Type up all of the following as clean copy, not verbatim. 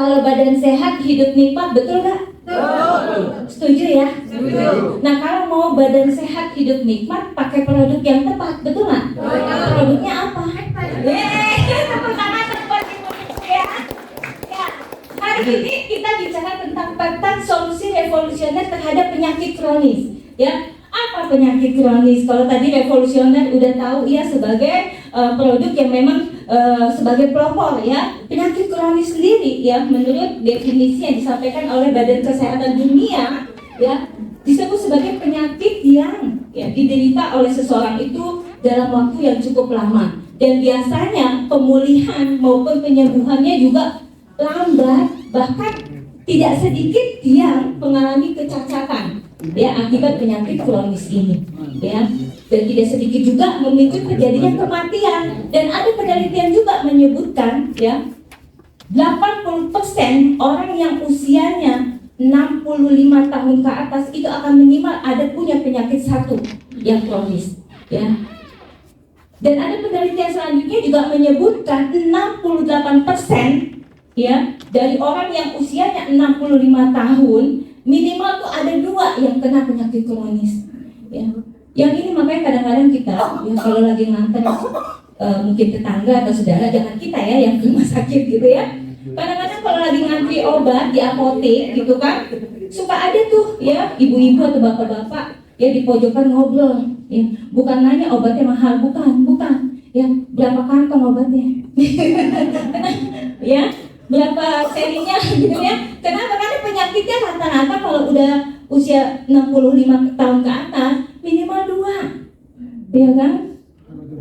kalau badan sehat hidup nikmat, betul nggak? Setuju ya? Nah, kalau mau badan sehat hidup nikmat, pakai produk yang tepat, betul nggak? Produknya apa? Tepuk tangan tepat ya. Ya. Hari ini kita bicara tentang peptide solusi revolusioner terhadap penyakit kronis. Ya, apa penyakit kronis? Kalau tadi revolusioner udah tahu ya sebagai produk yang memang sebagai pelopor ya. Penyakit kronis sendiri ya, menurut definisi yang disampaikan oleh Badan Kesehatan Dunia ya, disebut sebagai penyakit yang ya diderita oleh seseorang itu dalam waktu yang cukup lama, dan biasanya pemulihan maupun penyembuhannya juga lambat, bahkan tidak sedikit yang mengalami kecacatan ya akibat penyakit kronis ini ya, dan tidak sedikit juga memicu terjadinya kematian. Dan ada penelitian juga menyebutkan ya 80% orang yang usianya 65 tahun ke atas itu akan minimal ada punya penyakit satu yang kronis ya. Dan ada penelitian selanjutnya juga menyebutkan 68% ya dari orang yang usianya 65 tahun minimal tuh ada 2 yang kena penyakit kronis ya. Yang ini makanya kadang-kadang kita ya kalau lagi nganter mungkin tetangga atau saudara, jangan kita ya yang ke rumah sakit gitu ya, kadang-kadang kalau lagi ngantri obat di apotek gitu kan, suka ada tuh ya ibu-ibu atau bapak-bapak ya di pojokan ngobrol ya, bukan nanya obatnya mahal, bukan ya, berapa kantong obatnya ya, berapa serinya gitu ya. Kenapa? Karena penyakitnya rata-rata kalau udah usia 65 tahun ke atas minimal 2 ya kan.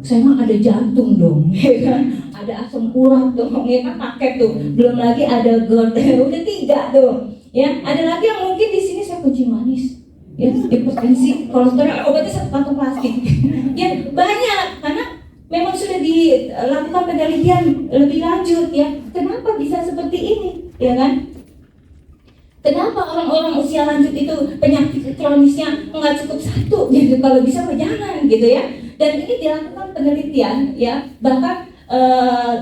Saya mah ada jantung dong ya kan, ada asam urat dong ya kan, paket tuh, belum lagi ada GERD udah 3 tuh ya. Ada lagi yang mungkin di sini saya kencing manis ya, hipertensi, kolesterol, obatnya 1 kantong plastik ya, banyak. Karena memang sudah dilakukan penelitian lebih lanjut ya, kenapa bisa seperti ini ya kan. Kenapa orang-orang usia lanjut itu penyakit kronisnya nggak cukup 1 gitu, kalau bisa jangan gitu ya. Dan ini dilakukan penelitian ya, bahkan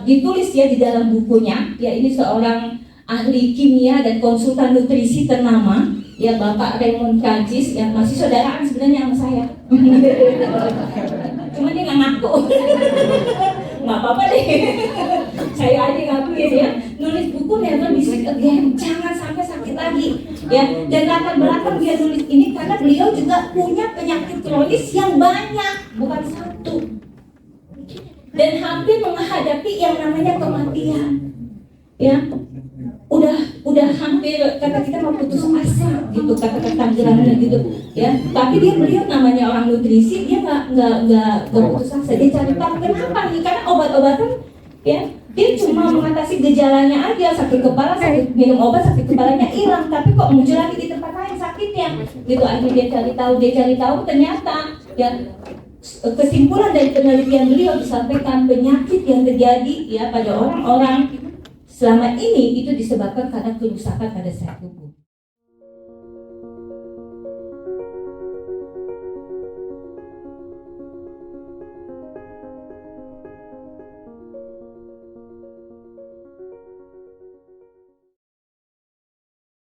ditulis ya di dalam bukunya ya, ini seorang ahli kimia dan konsultan nutrisi ternama ya, Bapak Raymond Francis yang masih saudaraan sebenarnya sama saya cuma dia nggak ngaku nggak apa-apa deh saya aja ngakuin ya, nulis buku Never Be Sick Again, jangan sampai sakit lagi ya. Dan latar belakang dia nulis ini karena beliau juga punya penyakit kronis yang banyak, bukan 1, dan hampir menghadapi yang namanya kematian ya. Udah hampir kata kita mau putus asa gitu, kata Tangerangnya gitu ya. Tapi beliau namanya orang nutrisi, dia nggak putus asa, dia cari tahu kenapa nih, karena obat-obatan ya dia cuma mengatasi gejalanya aja, sakit kepala, sakit minum obat, sakit kepalanya hilang, tapi kok muncul lagi di tempat lain sakitnya gitu. Akhirnya dia cari tahu ternyata ya, kesimpulan dari penelitian beliau disampaikan penyakit yang terjadi ya pada orang-orang selama ini itu disebabkan karena kerusakan pada sel tubuh.